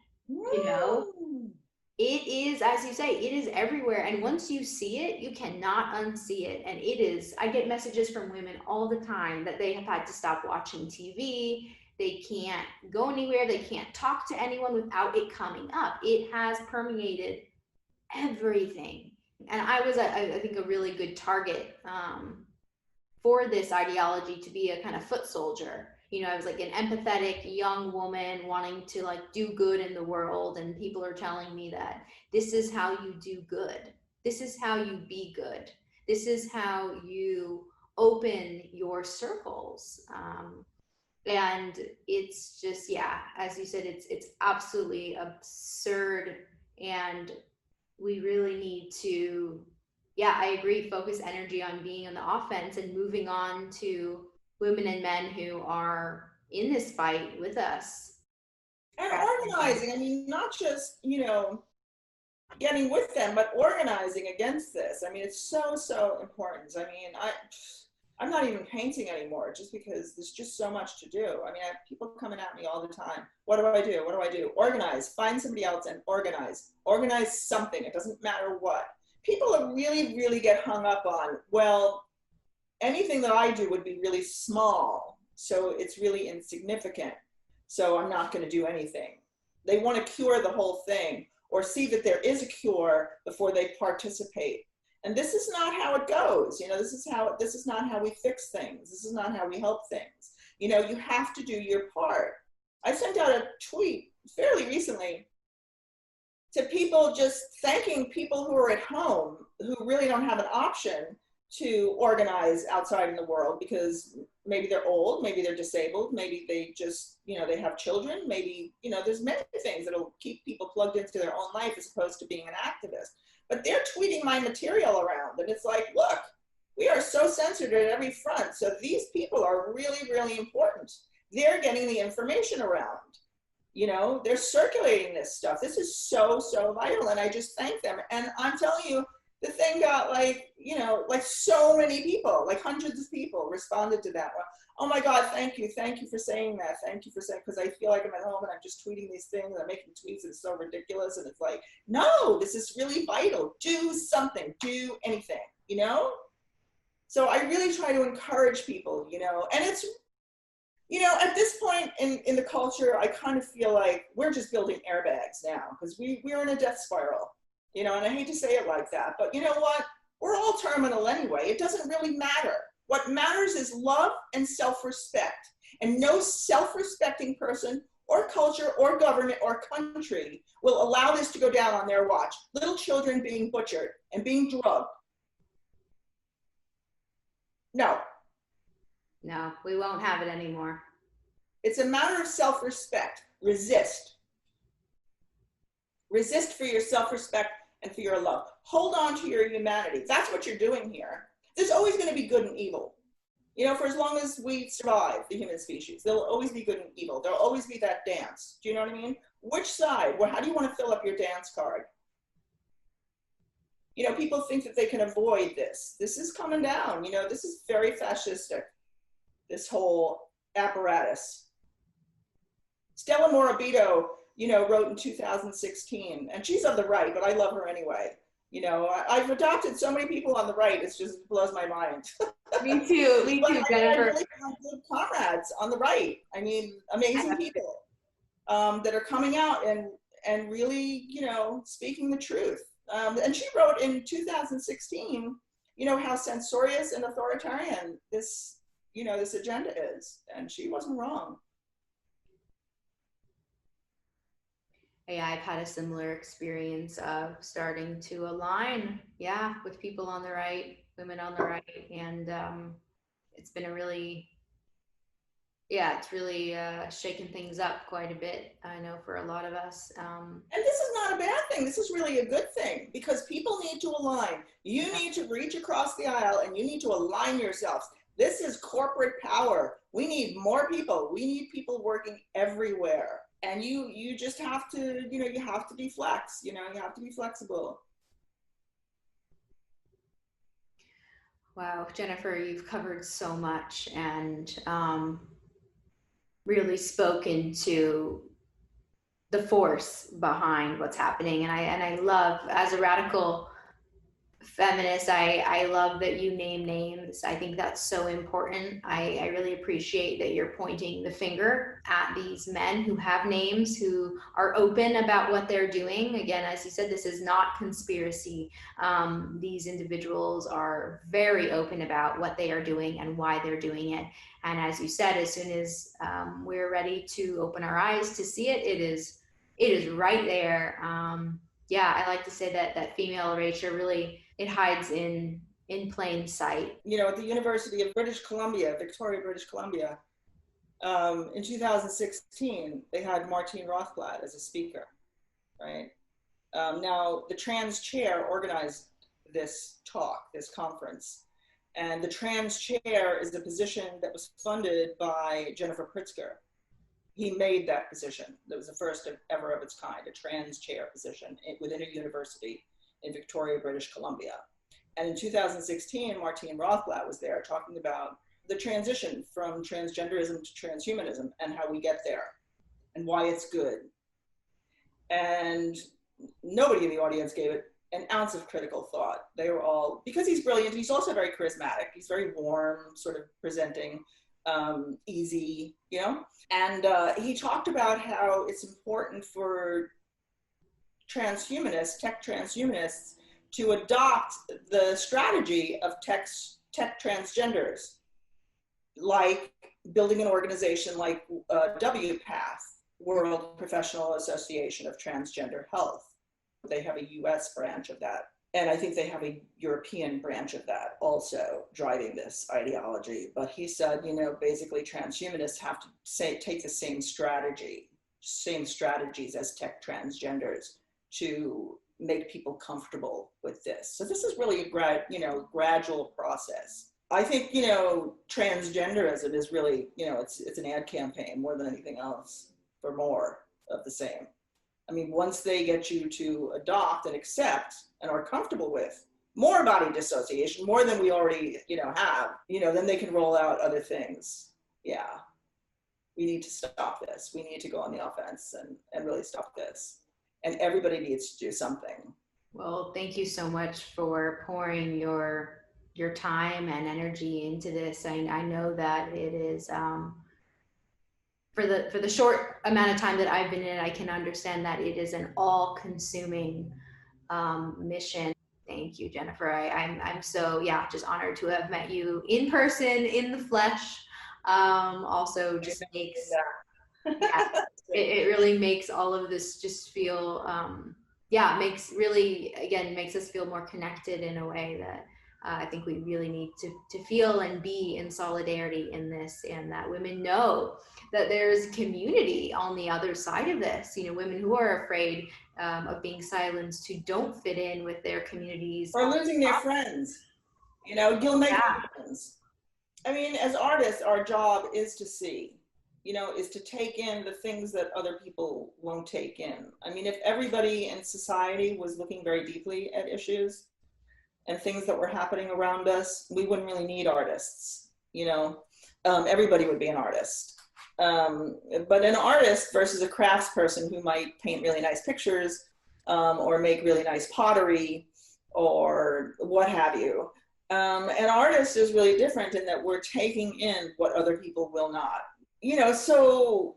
It is, as you say, it is everywhere. And once you see it, you cannot unsee it. And it is, I get messages from women all the time that they have had to stop watching TV. They can't go anywhere. They can't talk to anyone without it coming up. It has permeated everything. And I was, I think, a really good target for this ideology to be a kind of foot soldier. I was like an empathetic young woman wanting to like do good in the world. And people are telling me that this is how you do good. This is how you be good. This is how you open your circles. And it's just, as you said, it's absolutely absurd and we really need to, yeah, I agree, focus energy on being on the offense and moving on to women and men who are in this fight with us. And organizing, I mean, not just, you know, getting with them, but organizing against this. I mean, it's so, so important. I mean, I'm not even painting anymore just because there's just so much to do. I mean, I have people coming at me all the time. What do I do? What do I do? Organize, find somebody else and organize. Organize something. It doesn't matter what. People really, really get hung up on, well, anything that I do would be really small. So it's really insignificant. So I'm not going to do anything. They want to cure the whole thing or see that there is a cure before they participate. And this is not how it goes. You know, this is not how we fix things. This is not how we help things. You know, you have to do your part. I sent out a tweet fairly recently to people just thanking people who are at home who really don't have an option to organize outside in the world because maybe they're old, maybe they're disabled, maybe they just, you know, they have children, maybe, you know, there's many things that'll keep people plugged into their own life as opposed to being an activist. But they're tweeting my material around and it's like, look, we are so censored at every front. So these people are really, really important. They're getting the information around. You know, they're circulating this stuff. This is so, so vital. And I just thank them. And I'm telling you, the thing got like, you know, like so many people, like hundreds of people responded to that one. Oh my God, thank you for saying that. Thank you for saying, because I feel like I'm at home and I'm just tweeting these things, I'm making tweets and it's so ridiculous. And it's like, no, this is really vital. Do something, do anything, you know? So I really try to encourage people, you know, and it's, you know, at this point in the culture, I kind of feel like we're just building airbags now because we're in a death spiral. You know, and I hate to say it like that, but you know what? We're all terminal anyway. It doesn't really matter. What matters is love and self-respect. And no self-respecting person or culture or government or country will allow this to go down on their watch. Little children being butchered and being drugged. No. No, we won't have it anymore. It's a matter of self-respect. Resist. Resist for your self-respect and for your love. Hold on to your humanity. That's what you're doing here. There's always going to be good and evil. You know, for as long as we survive, the human species, there'll always be good and evil. There'll always be that dance. Do you know what I mean? Which side? Well, how do you want to fill up your dance card? You know, people think that they can avoid this. This is coming down. You know, this is very fascistic, this whole apparatus. Stella Morabito, you know, wrote in 2016, and she's of the right, but I love her anyway. You know, I've adopted so many people on the right, it just blows my mind. Me too, Jennifer. I really have good comrades on the right. I mean, amazing people that are coming out and really, you know, speaking the truth. And she wrote in 2016, you know, how censorious and authoritarian this, you know, this agenda is, and she wasn't wrong. Yeah, I've had a similar experience of starting to align, yeah, with people on the right, women on the right, and it's been a really, yeah, it's really shaken things up quite a bit, I know, for a lot of us. And this is not a bad thing. This is really a good thing because people need to align. You need to reach across the aisle and you need to align yourselves. This is corporate power. We need more people. We need people working everywhere. And you just have to, you know, you have to be flex, you know, you have to be flexible. Wow, Jennifer, you've covered so much and really spoken to the force behind what's happening. And I love, as a radical feminist, I love that you name names. I think that's so important. I really appreciate that you're pointing the finger at these men who have names, who are open about what they're doing. Again, as you said, this is not conspiracy. These individuals are very open about what they are doing and why they're doing it. And as you said, as soon as we're ready to open our eyes to see it, it is right there. Yeah, I like to say that female erasure really, it hides in plain sight. You know, at the University of British Columbia, Victoria, British Columbia, in 2016, they had Martine Rothblatt as a speaker, right? Now, the trans chair organized this talk, this conference, and the trans chair is a position that was funded by Jennifer Pritzker. He made that position. That was the first ever of its kind, a trans chair position within a university in Victoria, British Columbia. And in 2016, Martine Rothblatt was there talking about the transition from transgenderism to transhumanism and how we get there and why it's good. And nobody in the audience gave it an ounce of critical thought. They were all, because he's brilliant, he's also very charismatic. He's very warm, sort of presenting, easy, you know? And he talked about how it's important for transhumanists, tech transhumanists, to adopt the strategy of tech transgenders, like building an organization like WPATH, World Professional Association of Transgender Health. They have a US branch of that. And I think they have a European branch of that also driving this ideology. But he said, you know, basically transhumanists have to take the same strategies as tech transgenders to make people comfortable with this. So this is really a gradual process. I think, you know, transgenderism is really, you know, it's an ad campaign more than anything else for more of the same. I mean, once they get you to adopt and accept and are comfortable with more body dissociation, more than we already, you know, have, you know, then they can roll out other things. Yeah, we need to stop this. We need to go on the offense and really stop this. And everybody needs to do something. Well, thank you so much for pouring your time and energy into this. I know that it is, for the short amount of time that I've been in it, I can understand that it is an all-consuming mission. Thank you, Jennifer. I'm so, just honored to have met you in person, in the flesh. Also just makes, it really makes all of this just feel, makes us feel more connected in a way that I think we really need to feel and be in solidarity in this, and that women know that there's community on the other side of this. You know, women who are afraid of being silenced, who don't fit in with their communities. Or losing their friends. You know, you'll make friends. I mean, as artists, our job is to see, you know, is to take in the things that other people won't take in. I mean, if everybody in society was looking very deeply at issues and things that were happening around us, we wouldn't really need artists, you know. Everybody would be an artist. But an artist versus a craftsperson who might paint really nice pictures or make really nice pottery or what have you. An artist is really different in that we're taking in what other people will not. You know, so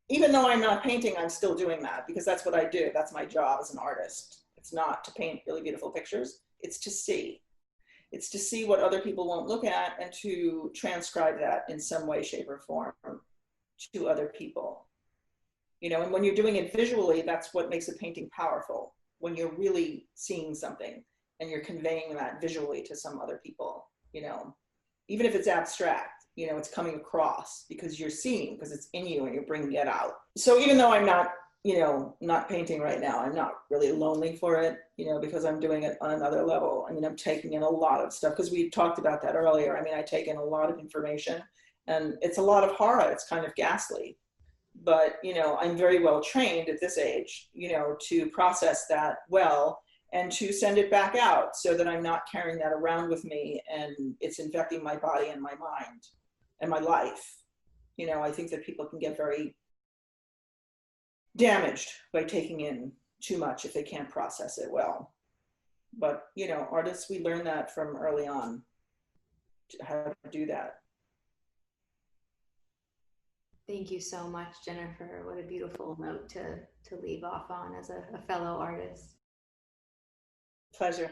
even though I'm not painting, I'm still doing that because that's what I do. That's my job as an artist. It's not to paint really beautiful pictures. It's to see. It's to see what other people won't look at and to transcribe that in some way, shape, or form to other people. You know, and when you're doing it visually, that's what makes a painting powerful. When you're really seeing something and you're conveying that visually to some other people, you know, even if it's abstract, you know, it's coming across because you're seeing, because it's in you and you're bringing it out. So even though I'm not, you know, not painting right now, I'm not really lonely for it, you know, because I'm doing it on another level. I mean, I'm taking in a lot of stuff because we talked about that earlier. I mean, I take in a lot of information and it's a lot of horror. It's kind of ghastly, but, you know, I'm very well trained at this age, you know, to process that well and to send it back out so that I'm not carrying that around with me and it's infecting my body and my mind and my life. You know, I think that people can get very damaged by taking in too much if they can't process it well. But, you know, artists, we learn that from early on, how to do that. Thank you so much, Jennifer. What a beautiful note to leave off on as a fellow artist. Pleasure.